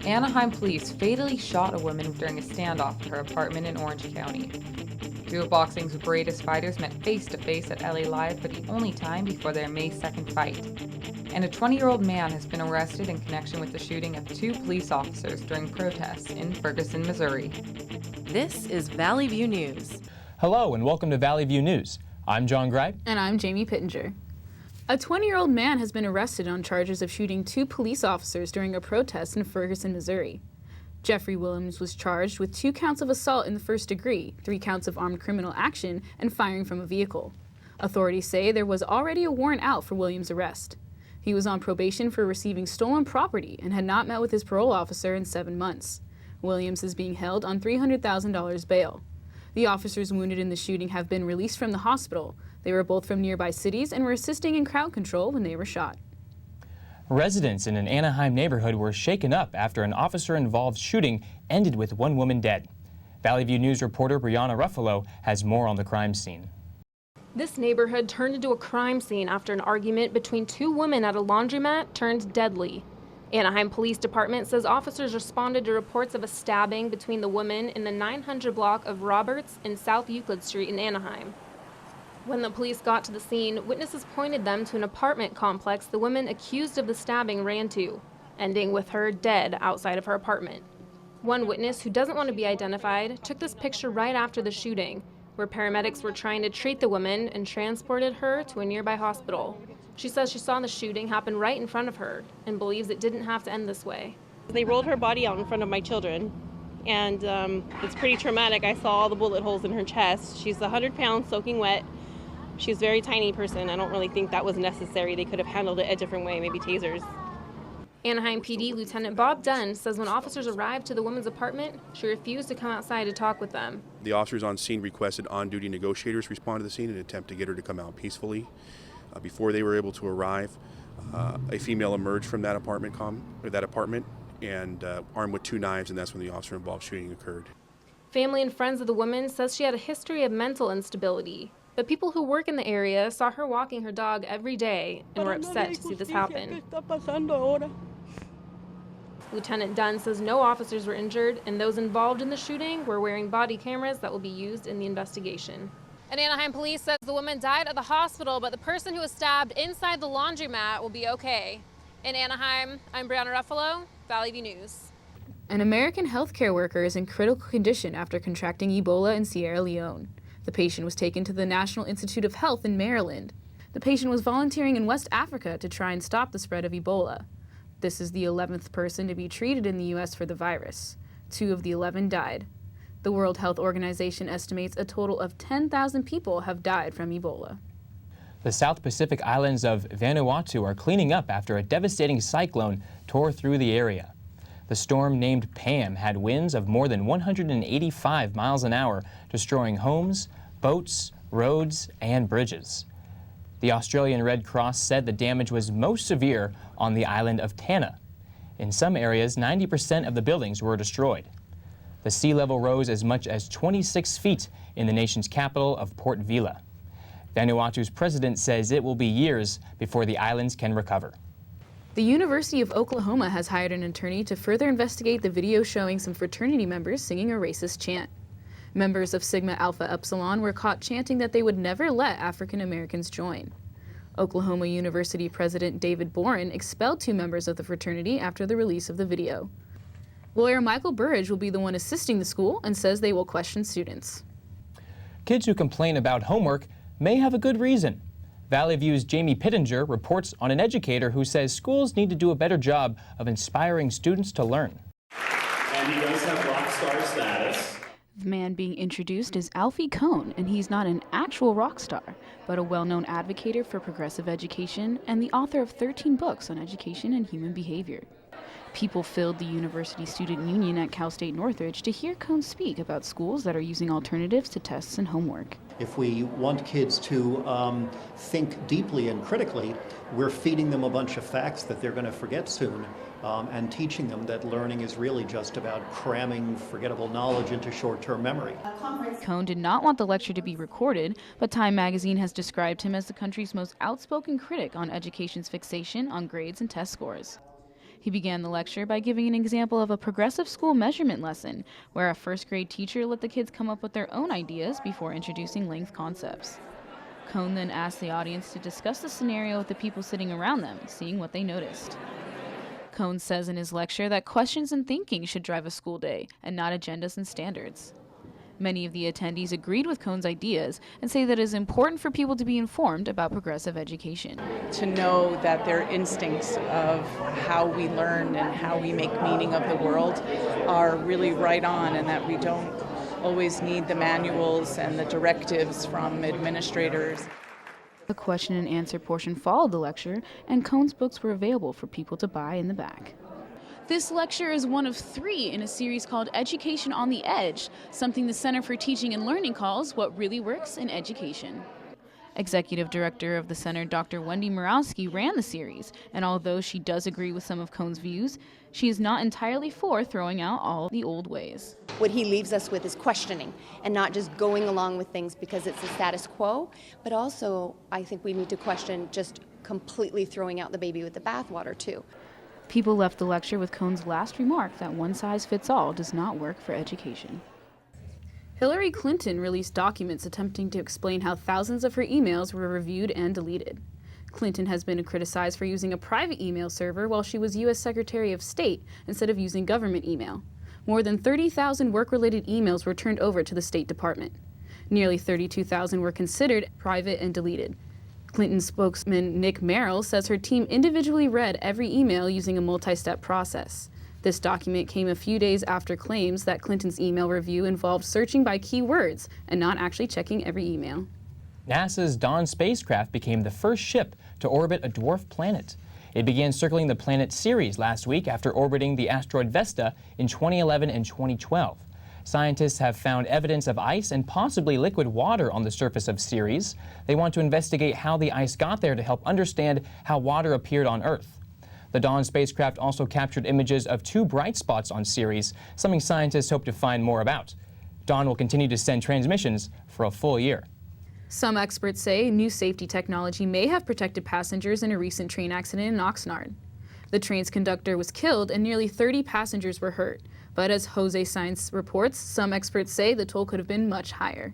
Anaheim police fatally shot a woman during a standoff at her apartment in Orange County. Two of boxing's greatest fighters met face-to-face at LA Live for the only time before their May 2nd fight. And a 20-year-old man has been arrested in connection with the shooting of two police officers during protests in Ferguson, Missouri. This is Valley View News. Hello and welcome to Valley View News. I'm John Gripe. And I'm Jamie Pittenger. A 20-year-old man has been arrested on charges of shooting two police officers during a protest in Ferguson, Missouri. Jeffrey Williams was charged with 2 counts of assault in the first degree, 3 counts of armed criminal action, and firing from a vehicle. Authorities say there was already a warrant out for Williams' arrest. He was on probation for receiving stolen property and had not met with his parole officer in 7 months. Williams is being held on $300,000 bail. The officers wounded in the shooting have been released from the hospital. They were both from nearby cities and were assisting in crowd control when they were shot. Residents in an Anaheim neighborhood were shaken up after an officer-involved shooting ended with 1 woman dead. Valley View News reporter Brianna Ruffalo has more on the crime scene. This neighborhood turned into a crime scene after an argument between 2 women at a laundromat turned deadly. Anaheim Police Department says officers responded to reports of a stabbing between the women in the 900 block of Roberts and South Euclid Street in Anaheim. When the police got to the scene, witnesses pointed them to an apartment complex the woman accused of the stabbing ran to, ending with her dead outside of her apartment. One witness, who doesn't want to be identified, took this picture right after the shooting, where paramedics were trying to treat the woman and transported her to a nearby hospital. She says she saw the shooting happen right in front of her and believes it didn't have to end this way. They rolled her body out in front of my children, and it's pretty traumatic. I saw all the bullet holes in her chest. She's 100 pounds, soaking wet. She's a very tiny person. I don't really think that was necessary. They could have handled it a different way, maybe tasers. Anaheim PD Lieutenant Bob Dunn says when officers arrived to the woman's apartment, she refused to come outside to talk with them. The officers on scene requested on-duty negotiators respond to the scene in an attempt to get her to come out peacefully. Before they were able to arrive, a female emerged from that apartment and armed with 2 knives, and that's when the officer-involved shooting occurred. Family and friends of the woman says she had a history of mental instability. But people who work in the area saw her walking her dog every day and were upset to see this happen. Lieutenant Dunn says no officers were injured, and those involved in the shooting were wearing body cameras that will be used in the investigation. And Anaheim police says the woman died at the hospital, but the person who was stabbed inside the laundromat will be okay. In Anaheim, I'm Brianna Ruffalo, Valley View News. An American healthcare worker is in critical condition after contracting Ebola in Sierra Leone. The patient was taken to the National Institute of Health in Maryland. The patient was volunteering in West Africa to try and stop the spread of Ebola. This is the 11th person to be treated in the U.S. for the virus. 2 of the 11 died. The World Health Organization estimates a total of 10,000 people have died from Ebola. The South Pacific islands of Vanuatu are cleaning up after a devastating cyclone tore through the area. The storm, named Pam, had winds of more than 185 miles an hour, destroying homes, boats, roads, and bridges. The Australian Red Cross said the damage was most severe on the island of Tanna. In some areas, 90% of the buildings were destroyed. The sea level rose as much as 26 feet in the nation's capital of Port Vila. Vanuatu's president says it will be years before the islands can recover. The University of Oklahoma has hired an attorney to further investigate the video showing some fraternity members singing a racist chant. Members of Sigma Alpha Epsilon were caught chanting that they would never let African Americans join. Oklahoma University President David Boren expelled 2 members of the fraternity after the release of the video. Lawyer Michael Burridge will be the one assisting the school and says they will question students. Kids who complain about homework may have a good reason. Valley View's Jamie Pittenger reports on an educator who says schools need to do a better job of inspiring students to learn. And he does have rock star status. The man being introduced is Alfie Kohn, and he's not an actual rock star, but a well-known advocate for progressive education and the author of 13 books on education and human behavior. People filled the University Student Union at Cal State Northridge to hear Kohn speak about schools that are using alternatives to tests and homework. If we want kids to think deeply and critically, we're feeding them a bunch of facts that they're going to forget soon, and teaching them that learning is really just about cramming forgettable knowledge into short-term memory. Kohn did not want the lecture to be recorded, but Time magazine has described him as the country's most outspoken critic on education's fixation on grades and test scores. He began the lecture by giving an example of a progressive school measurement lesson, where a first-grade teacher let the kids come up with their own ideas before introducing length concepts. Cohn then asked the audience to discuss the scenario with the people sitting around them, seeing what they noticed. Cohn says in his lecture that questions and thinking should drive a school day, and not agendas and standards. Many of the attendees agreed with Cohn's ideas and say that it is important for people to be informed about progressive education. To know that their instincts of how we learn and how we make meaning of the world are really right on, and that we don't always need the manuals and the directives from administrators. A question and answer portion followed the lecture, and Cohn's books were available for people to buy in the back. This lecture is one of 3 in a series called Education on the Edge, something the Center for Teaching and Learning calls what really works in education. Executive Director of the Center, Dr. Wendy Morawski, ran the series, and although she does agree with some of Cohn's views, she is not entirely for throwing out all the old ways. What he leaves us with is questioning and not just going along with things because it's the status quo, but also I think we need to question just completely throwing out the baby with the bathwater too. People left the lecture with Cohn's last remark that one size fits all does not work for education. Hillary Clinton released documents attempting to explain how thousands of her emails were reviewed and deleted. Clinton has been criticized for using a private email server while she was U.S. Secretary of State instead of using government email. More than 30,000 work-related emails were turned over to the State Department. Nearly 32,000 were considered private and deleted. Clinton spokesman Nick Merrill says her team individually read every email using a multi-step process. This document came a few days after claims that Clinton's email review involved searching by keywords and not actually checking every email. NASA's Dawn spacecraft became the first ship to orbit a dwarf planet. It began circling the planet Ceres last week after orbiting the asteroid Vesta in 2011 and 2012. Scientists have found evidence of ice and possibly liquid water on the surface of Ceres. They want to investigate how the ice got there to help understand how water appeared on Earth. The Dawn spacecraft also captured images of 2 bright spots on Ceres, something scientists hope to find more about. Dawn will continue to send transmissions for a full year. Some experts say new safety technology may have protected passengers in a recent train accident in Oxnard. The train's conductor was killed and nearly 30 passengers were hurt. But as Jose Science reports, some experts say the toll could have been much higher.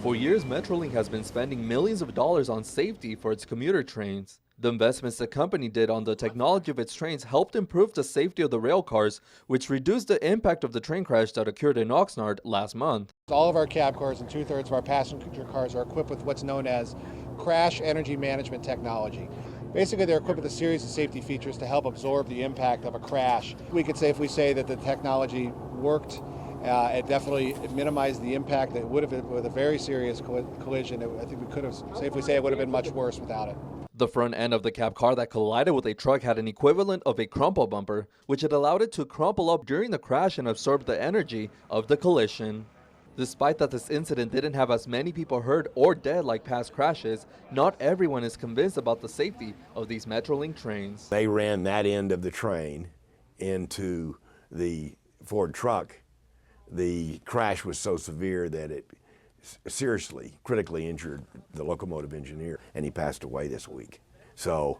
For years, Metrolink has been spending millions of dollars on safety for its commuter trains. The investments the company did on the technology of its trains helped improve the safety of the rail cars, which reduced the impact of the train crash that occurred in Oxnard last month. All of our cab cars and 2/3 of our passenger cars are equipped with what's known as crash energy management technology. Basically, they're equipped with a series of safety features to help absorb the impact of a crash. We could safely say that the technology worked. It definitely minimized the impact that it would have been with a very serious collision. I think we could have safely say it would have been much worse without it. The front end of the cab car that collided with a truck had an equivalent of a crumple bumper, which had allowed it to crumple up during the crash and absorb the energy of the collision. Despite that this incident didn't have as many people hurt or dead like past crashes, not everyone is convinced about the safety of these Metrolink trains. They ran that end of the train into the Ford truck. The crash was so severe that it seriously, critically injured the locomotive engineer, and he passed away this week. So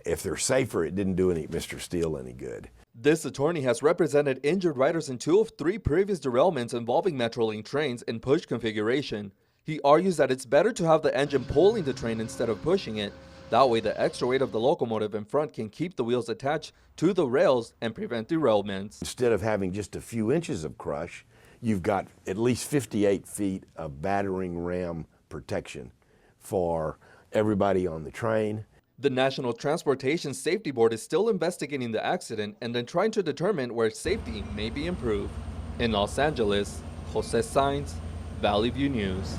if they're safer, it didn't do Mr. Steele any good. This attorney has represented injured riders in 2 of 3 previous derailments involving Metrolink trains in push configuration. He argues that it's better to have the engine pulling the train instead of pushing it. That way the extra weight of the locomotive in front can keep the wheels attached to the rails and prevent derailments. Instead of having just a few inches of crush, you've got at least 58 feet of battering ram protection for everybody on the train. The National Transportation Safety Board is still investigating the accident and then trying to determine where safety may be improved. In Los Angeles, Jose Sainz, Valley View News.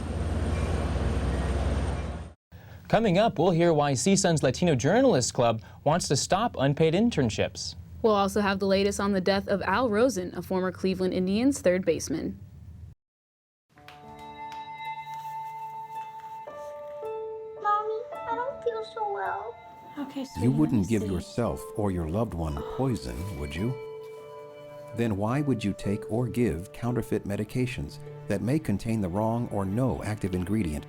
Coming up, we'll hear why CSUN's Latino Journalists Club wants to stop unpaid internships. We'll also have the latest on the death of Al Rosen, a former Cleveland Indians third baseman. Mommy, I don't feel so well. Okay, so you wouldn't give yourself or your loved one poison, would you? Then why would you take or give counterfeit medications that may contain the wrong or no active ingredient?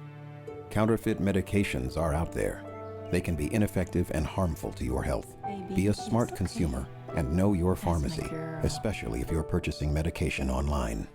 Counterfeit medications are out there. They can be ineffective and harmful to your health. Be a smart consumer and know your pharmacy, especially if you're purchasing medication online.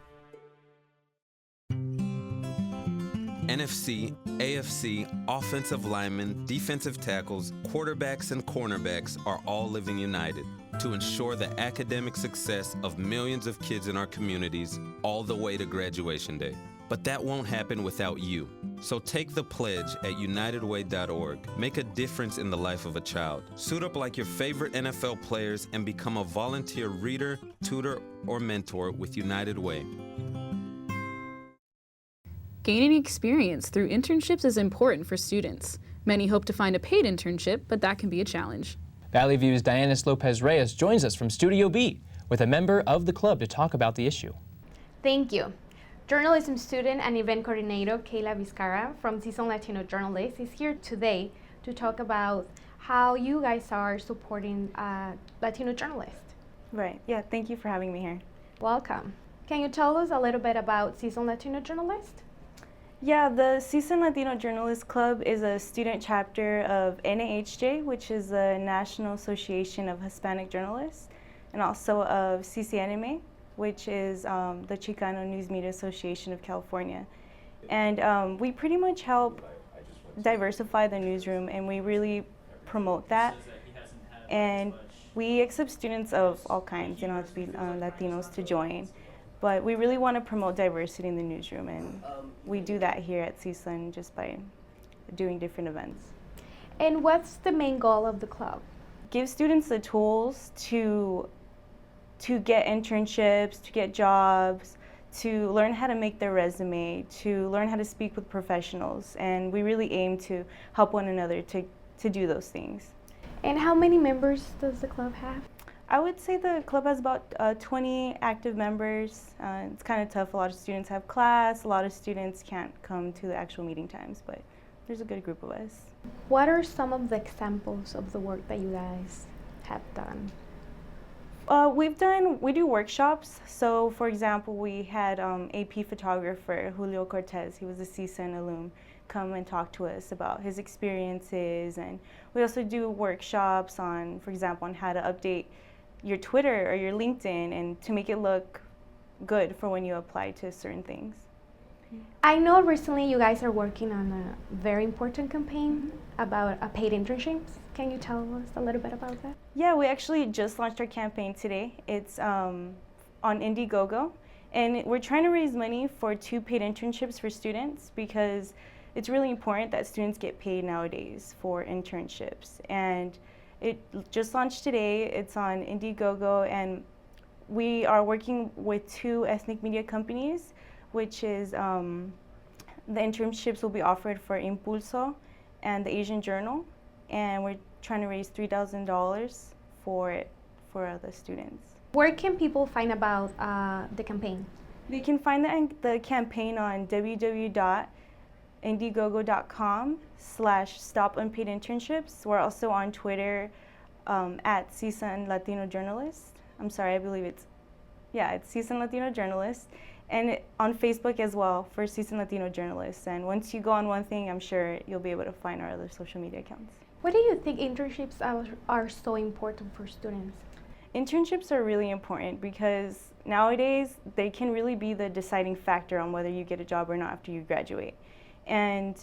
NFC, AFC, offensive linemen, defensive tackles, quarterbacks, and cornerbacks are all living united to ensure the academic success of millions of kids in our communities all the way to graduation day. But that won't happen without you. So take the pledge at unitedway.org. Make a difference in the life of a child. Suit up like your favorite NFL players and become a volunteer reader, tutor, or mentor with United Way. Gaining experience through internships is important for students. Many hope to find a paid internship, but that can be a challenge. Valley View's Dianis Lopez-Reyes joins us from Studio B with a member of the club to talk about the issue. Thank you. Journalism student and event coordinator Kayla Vizcarra from CSUN Latino Journalists is here today to talk about how you guys are supporting Latino journalists. Right, yeah, thank you for having me here. Welcome. Can you tell us a little bit about CSUN Latino Journalists? Yeah, the CSUN Latino Journalists Club is a student chapter of NAHJ, which is the National Association of Hispanic Journalists, and also of CCNMA, which is the Chicano News Media Association of California. And we pretty much help diversify the newsroom, and we really promote that. And we accept students of all kinds, you don't have to be Latinos to join. But we really want to promote diversity in the newsroom, and we do that here at CSUN just by doing different events. And what's the main goal of the club? Give students the tools to get internships, to get jobs, to learn how to make their resume, to learn how to speak with professionals, and we really aim to help one another to do those things. And how many members does the club have? I would say the club has about 20 active members. It's kind of tough. A lot of students have class. A lot of students can't come to the actual meeting times, but there's a good group of us. What are some of the examples of the work that you guys have done? We do workshops. So, for example, we had AP photographer Julio Cortez. He was a CSUN alum. Come and talk to us about his experiences, and we also do workshops on, for example, on how to update your Twitter or your LinkedIn and to make it look good for when you apply to certain things. I know recently you guys are working on a very important campaign about paid internships. Can you tell us a little bit about that? Yeah, we actually just launched our campaign today. It's on Indiegogo, and we're trying to raise money for 2 paid internships for students because it's really important that students get paid nowadays for internships. And it just launched today. It's on Indiegogo, and we are working with 2 ethnic media companies, which is the internships will be offered for Impulso and the Asian Journal, and we're trying to raise $3,000 for the students. Where can people find about the campaign? They can find the campaign on www.indiegogo.com/stopUnpaidInternships. We're also on Twitter at CSUN Latino Journalist. I'm sorry, I believe it's CSUN Latino Journalist. And on Facebook as well for CSUN Latino Journalists. And once you go on one thing, I'm sure you'll be able to find our other social media accounts. Why do you think internships are so important for students? Internships are really important because nowadays they can really be the deciding factor on whether you get a job or not after you graduate. And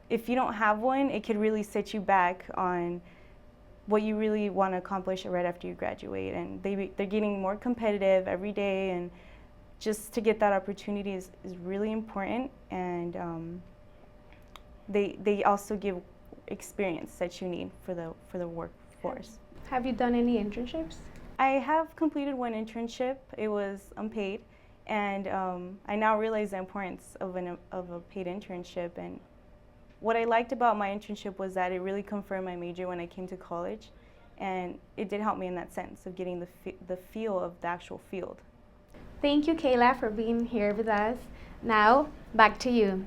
if you don't have one, it could really set you back on what you really want to accomplish right after you graduate. And they're getting more competitive every day, and just to get that opportunity is really important. And they also give experience that you need for the workforce. Have you done any internships? I have completed one internship. It was unpaid, and I now realize the importance of a paid internship. And what I liked about my internship was that it really confirmed my major when I came to college, and it did help me in that sense of getting the feel of the actual field. Thank you, Kayla, for being here with us. Now, back to you.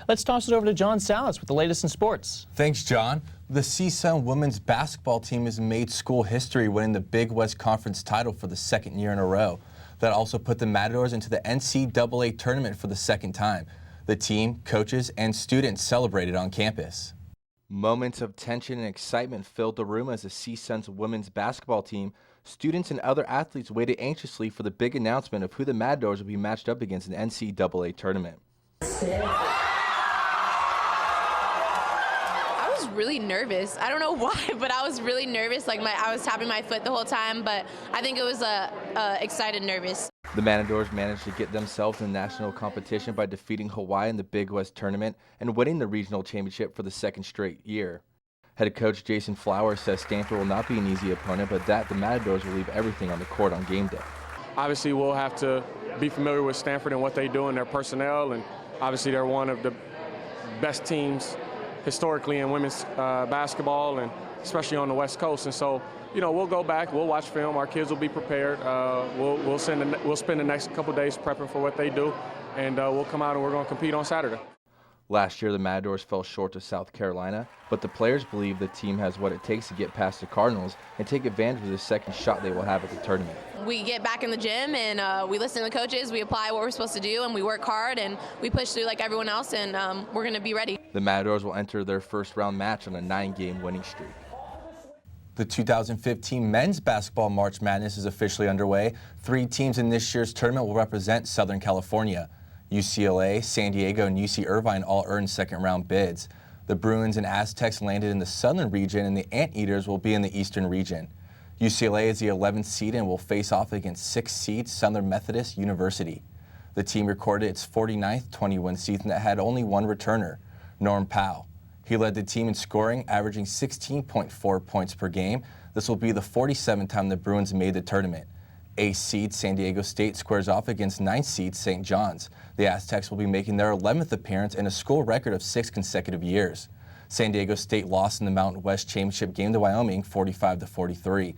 Let's toss it over to John Salas with the latest in sports. Thanks, John. The CSUN women's basketball team has made school history, winning the Big West Conference title for the 2nd year in a row. That also put the Matadors into the NCAA tournament for the 2nd time. The team, coaches, and students celebrated on campus. Moments of tension and excitement filled the room as the CSUN's women's basketball team, students, and other athletes waited anxiously for the big announcement of who the Matadors would be matched up against in the NCAA tournament. I was really nervous. I don't know why, but I was really nervous. Like I was tapping my foot the whole time, but I think it was excited nervous. The Matadors managed to get themselves in the national competition by defeating Hawaii in the Big West tournament and winning the regional championship for the second straight year. Head coach Jason Flowers says Stanford will not be an easy opponent, but that the Matadors will leave everything on the court on game day. Obviously, we'll have to be familiar with Stanford and what they do and their personnel, and obviously they're one of the best teams historically in women's basketball, and especially on the West Coast. And so, you know, we'll go back, we'll watch film, our kids will be prepared. We'll spend the next couple days prepping for what they do, and we'll come out and we're going to compete on Saturday. Last year, the Matadors fell short to South Carolina, but the players believe the team has what it takes to get past the Cardinals and take advantage of the second shot they will have at the tournament. We get back in the gym and we listen to the coaches, we apply what we're supposed to do, and we work hard and we push through like everyone else, and we're going to be ready. The Matadors will enter their first round match on a 9-game winning streak. The 2015 Men's Basketball March Madness is officially underway. 3 teams in this year's tournament will represent Southern California. UCLA, San Diego, and UC Irvine all earned second-round bids. The Bruins and Aztecs landed in the southern region, and the Anteaters will be in the eastern region. UCLA is the 11th seed and will face off against 6th seed Southern Methodist University. The team recorded its 49th 20-win season that had only one returner, Norm Powell. He led the team in scoring, averaging 16.4 points per game. This will be the 47th time the Bruins made the tournament. 8th seed San Diego State squares off against 9th seed St. John's. The Aztecs will be making their 11th appearance in a school record of 6 consecutive years. San Diego State lost in the Mountain West Championship game to Wyoming 45-43.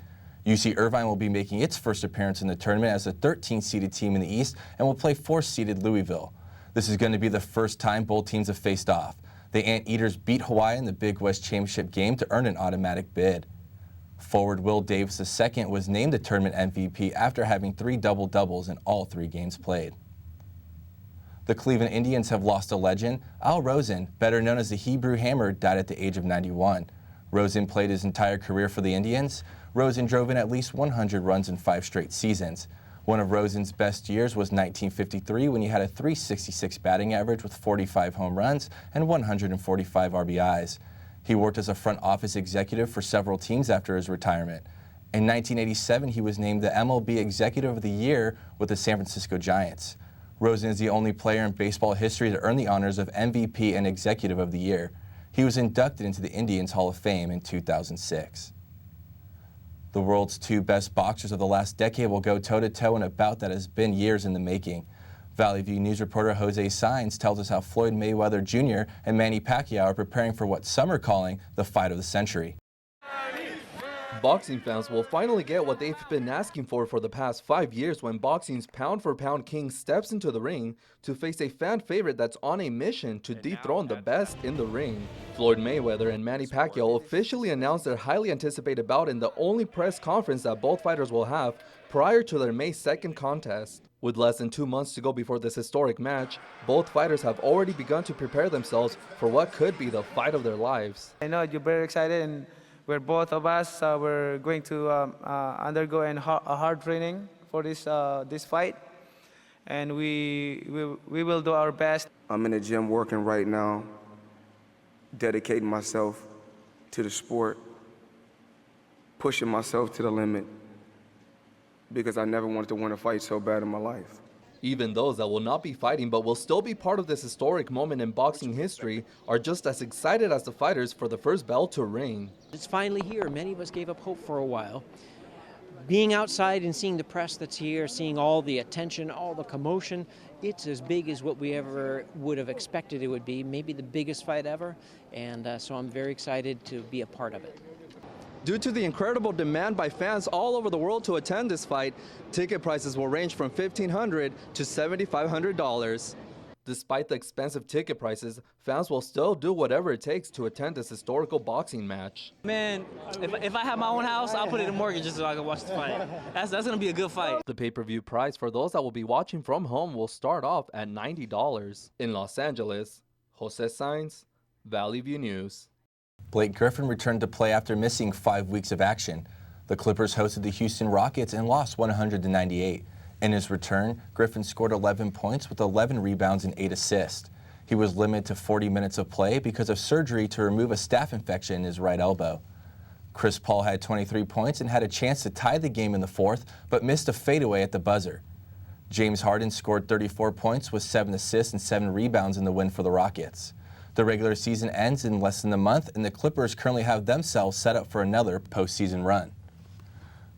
UC Irvine will be making its first appearance in the tournament as a 13th-seeded team in the East and will play 4th-seeded Louisville. This is going to be the first time both teams have faced off. The Anteaters beat Hawaii in the Big West Championship game to earn an automatic bid. Forward Will Davis II was named the tournament MVP after having 3 double-doubles in all 3 games played. The Cleveland Indians have lost a legend. Al Rosen, better known as the Hebrew Hammer, died at the age of 91. Rosen played his entire career for the Indians. Rosen drove in at least 100 runs in 5 straight seasons. One of Rosen's best years was 1953 when he had a .366 batting average with 45 home runs and 145 RBIs. He worked as a front office executive for several teams after his retirement. In 1987, he was named the MLB Executive of the Year with the San Francisco Giants. Rosen is the only player in baseball history to earn the honors of MVP and Executive of the Year. He was inducted into the Indians Hall of Fame in 2006. The world's 2 best boxers of the last decade will go toe-to-toe in a bout that has been years in the making. Valley View News reporter Jose Saenz tells us how Floyd Mayweather Jr. and Manny Pacquiao are preparing for what some are calling the fight of the century. Boxing fans will finally get what they've been asking for the past 5 years when boxing's pound-for-pound king steps into the ring to face a fan favorite that's on a mission to dethrone the best in the ring. Floyd Mayweather and Manny Pacquiao officially announced their highly anticipated bout in the only press conference that both fighters will have prior to their May 2nd contest. With less than 2 months to go before this historic match, both fighters have already begun to prepare themselves for what could be the fight of their lives. I know you're very excited, and we're both of us we're going to undergo a hard training for this fight, and we will do our best. I'm in the gym working right now, dedicating myself to the sport, pushing myself to the limit, because I never wanted to win a fight so bad in my life. Even those that will not be fighting but will still be part of this historic moment in boxing history are just as excited as the fighters for the first bell to ring. It's finally here. Many of us gave up hope for a while. Being outside and seeing the press that's here, seeing all the attention, all the commotion, it's as big as what we ever would have expected it would be, maybe the biggest fight ever, and so I'm very excited to be a part of it. Due to the incredible demand by fans all over the world to attend this fight, ticket prices will range from $1,500 to $7,500. Despite the expensive ticket prices, fans will still do whatever it takes to attend this historical boxing match. Man, if I have my own house, I'll put it in mortgage just so I can watch the fight. That's going to be a good fight. The pay-per-view price for those that will be watching from home will start off at $90. In Los Angeles, Jose Sainz, Valley View News. Blake Griffin returned to play after missing 5 weeks of action. The Clippers hosted the Houston Rockets and lost 100-98. In his return, Griffin scored 11 points with 11 rebounds and 8 assists. He was limited to 40 minutes of play because of surgery to remove a staph infection in his right elbow. Chris Paul had 23 points and had a chance to tie the game in the fourth, but missed a fadeaway at the buzzer. James Harden scored 34 points with 7 assists and 7 rebounds in the win for the Rockets. The regular season ends in less than a month, and the Clippers currently have themselves set up for another postseason run.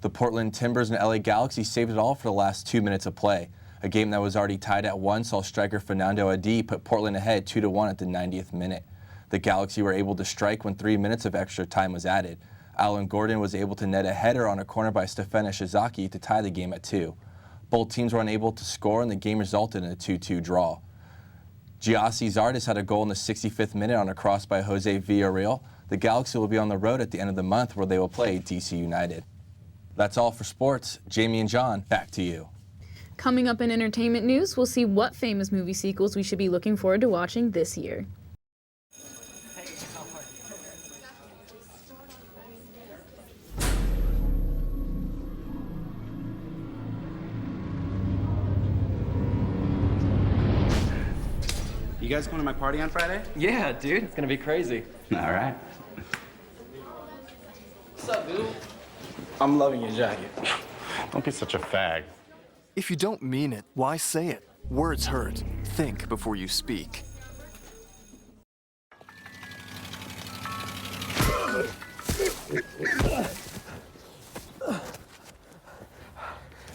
The Portland Timbers and LA Galaxy saved it all for the last 2 minutes of play. A game that was already tied at 1 saw striker Fernando Adi put Portland ahead 2-1 at the 90th minute. The Galaxy were able to strike when 3 minutes of extra time was added. Alan Gordon was able to net a header on a corner by Stefan Ishizaki to tie the game at 2. Both teams were unable to score, and the game resulted in a 2-2 draw. Giassi Zardes had a goal in the 65th minute on a cross by Jose Villarreal. The Galaxy will be on the road at the end of the month, where they will play DC United. That's all for sports. Jamie and John, back to you. Coming up in entertainment news, we'll see what famous movie sequels we should be looking forward to watching this year. You guys going to my party on Friday? Yeah, dude, it's gonna be crazy. All right. What's up, dude? I'm loving your jacket. Don't be such a fag. If you don't mean it, why say it? Words hurt. Think before you speak.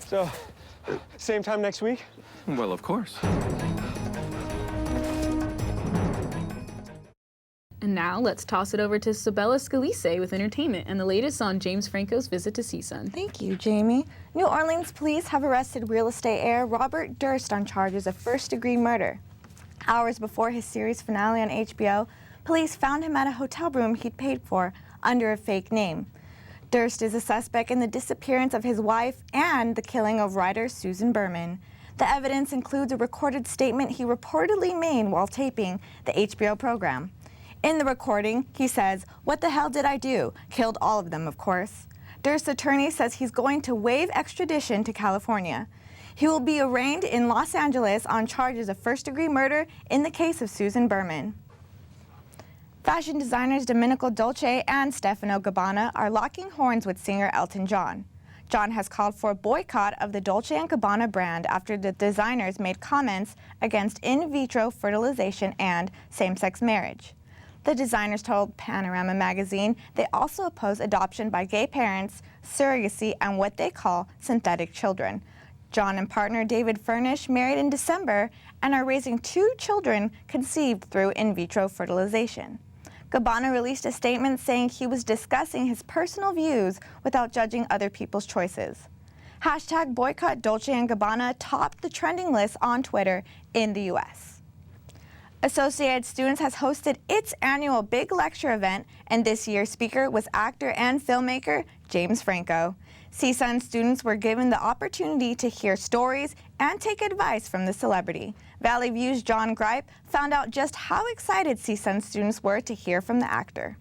So, same time next week? Well, of course. And now let's toss it over to Sabella Scalise with entertainment and the latest on James Franco's visit to CSUN. Thank you, Jamie. New Orleans police have arrested real estate heir Robert Durst on charges of first-degree murder. Hours before his series finale on HBO, police found him at a hotel room he'd paid for under a fake name. Durst is a suspect in the disappearance of his wife and the killing of writer Susan Berman. The evidence includes a recorded statement he reportedly made while taping the HBO program. In the recording, he says, "What the hell did I do? Killed all of them, of course." Durst's attorney says he's going to waive extradition to California. He will be arraigned in Los Angeles on charges of first-degree murder in the case of Susan Berman. Fashion designers Domenico Dolce and Stefano Gabbana are locking horns with singer Elton John. John has called for a boycott of the Dolce & Gabbana brand after the designers made comments against in vitro fertilization and same-sex marriage. The designers told Panorama magazine they also oppose adoption by gay parents, surrogacy, and what they call synthetic children. John and partner David Furnish married in December and are raising 2 children conceived through in vitro fertilization. Gabbana released a statement saying he was discussing his personal views without judging other people's choices. Hashtag boycott Dolce & Gabbana topped the trending list on Twitter in the U.S. Associated Students has hosted its annual Big Lecture event, and this year's speaker was actor and filmmaker James Franco. CSUN students were given the opportunity to hear stories and take advice from the celebrity. Valley View's John Gripe found out just how excited CSUN students were to hear from the actor.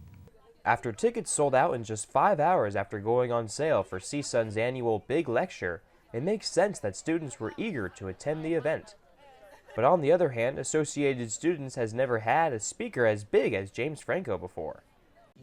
After tickets sold out in just 5 hours after going on sale for CSUN's annual Big Lecture, it makes sense that students were eager to attend the event. But on the other hand, Associated Students has never had a speaker as big as James Franco before.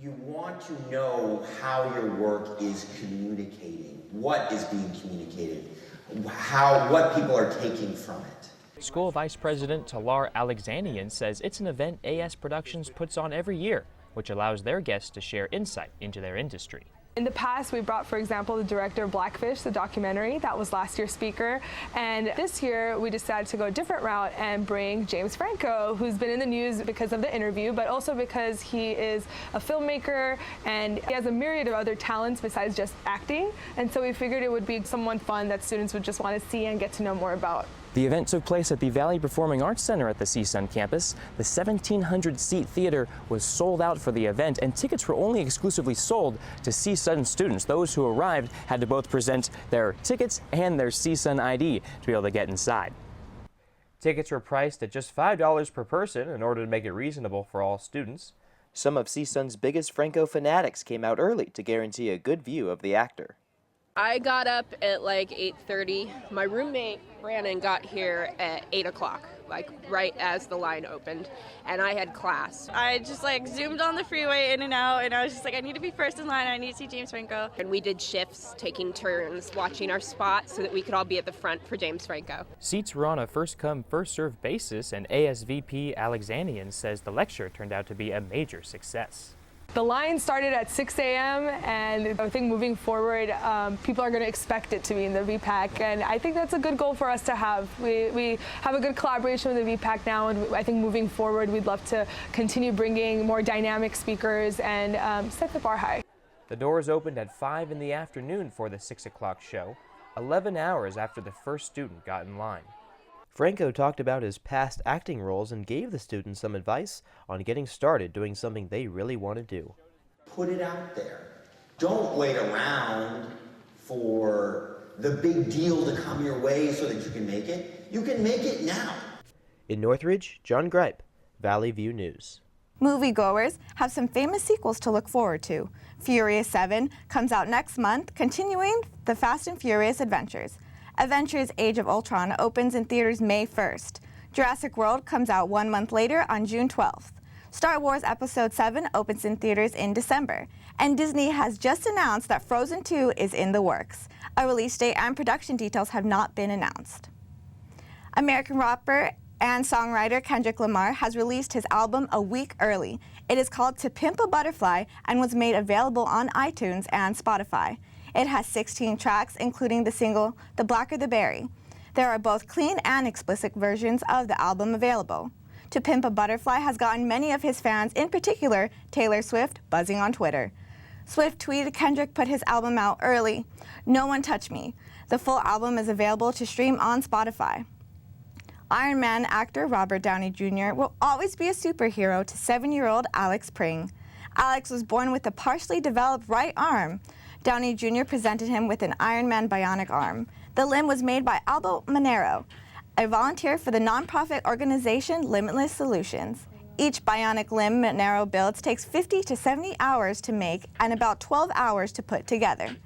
You want to know how your work is communicating, what is being communicated, what people are taking from it. School Vice President Talar Alexanian says it's an event AS Productions puts on every year, which allows their guests to share insight into their industry. In the past, we brought, for example, the director of Blackfish, the documentary. That was last year's speaker. And this year, we decided to go a different route and bring James Franco, who's been in the news because of the interview, but also because he is a filmmaker and he has a myriad of other talents besides just acting. And so we figured it would be someone fun that students would just want to see and get to know more about. The event took place at the Valley Performing Arts Center at the CSUN campus. The 1,700-seat theater was sold out for the event, and tickets were only exclusively sold to CSUN students. Those who arrived had to both present their tickets and their CSUN ID to be able to get inside. Tickets were priced at just $5 per person in order to make it reasonable for all students. Some of CSUN's biggest Franco fanatics came out early to guarantee a good view of the actor. I got up at like 8:30. My roommate Brandon got here at 8 o'clock, like right as the line opened, and I had class. I just like zoomed on the freeway in and out, and I was just like, I need to be first in line. I need to see James Franco. And we did shifts, taking turns, watching our spot so that we could all be at the front for James Franco. Seats were on a first-come, first-served basis, and ASVP Alexanian says the lecture turned out to be a major success. The line started at 6 a.m. and I think moving forward, people are going to expect it to be in the VPAC, and I think that's a good goal for us to have. We have a good collaboration with the VPAC now, and I think moving forward, we'd love to continue bringing more dynamic speakers and set the bar high. The doors opened at 5 in the afternoon for the 6 o'clock show, 11 hours after the first student got in line. Franco talked about his past acting roles and gave the students some advice on getting started doing something they really want to do. Put it out there. Don't wait around for the big deal to come your way so that you can make it. You can make it now. In Northridge, John Gripe, Valley View News. Moviegoers have some famous sequels to look forward to. Furious 7 comes out next month, continuing the Fast and Furious adventures. Avengers Age of Ultron opens in theaters May 1st. Jurassic World comes out 1 month later on June 12th. Star Wars Episode 7 opens in theaters in December. And Disney has just announced that Frozen 2 is in the works. A release date and production details have not been announced. American rapper and songwriter Kendrick Lamar has released his album a week early. It is called To Pimp a Butterfly and was made available on iTunes and Spotify. It has 16 tracks, including the single The Blacker the Berry. There are both clean and explicit versions of the album available. To Pimp a Butterfly has gotten many of his fans, in particular Taylor Swift, buzzing on Twitter. Swift tweeted Kendrick put his album out early. No One Touch Me. The full album is available to stream on Spotify. Iron Man actor Robert Downey Jr. will always be a superhero to 7-year-old Alex Pring. Alex was born with a partially developed right arm. Downey Jr. presented him with an Iron Man bionic arm. The limb was made by Aldo Monero, a volunteer for the nonprofit organization Limitless Solutions. Each bionic limb Monero builds takes 50 to 70 hours to make and about 12 hours to put together.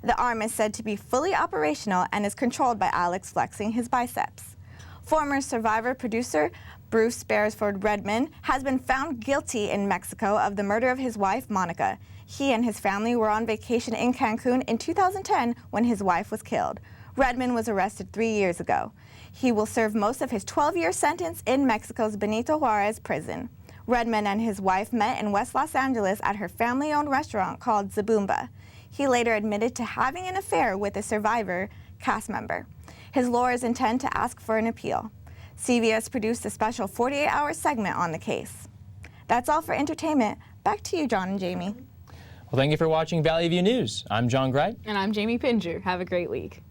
The arm is said to be fully operational and is controlled by Alex flexing his biceps. Former Survivor producer Bruce Beresford Redman has been found guilty in Mexico of the murder of his wife, Monica. He and his family were on vacation in Cancun in 2010 when his wife was killed. Redman was arrested 3 years ago. He will serve most of his 12-year sentence in Mexico's Benito Juarez prison. Redman and his wife met in West Los Angeles at her family-owned restaurant called Zabumba. He later admitted to having an affair with a Survivor cast member. His lawyers intend to ask for an appeal. CBS produced a special 48-hour segment on the case. That's all for entertainment. Back to you, John and Jamie. Well, thank you for watching Valley View News. I'm John Gripe. And I'm Jamie Pinger. Have a great week.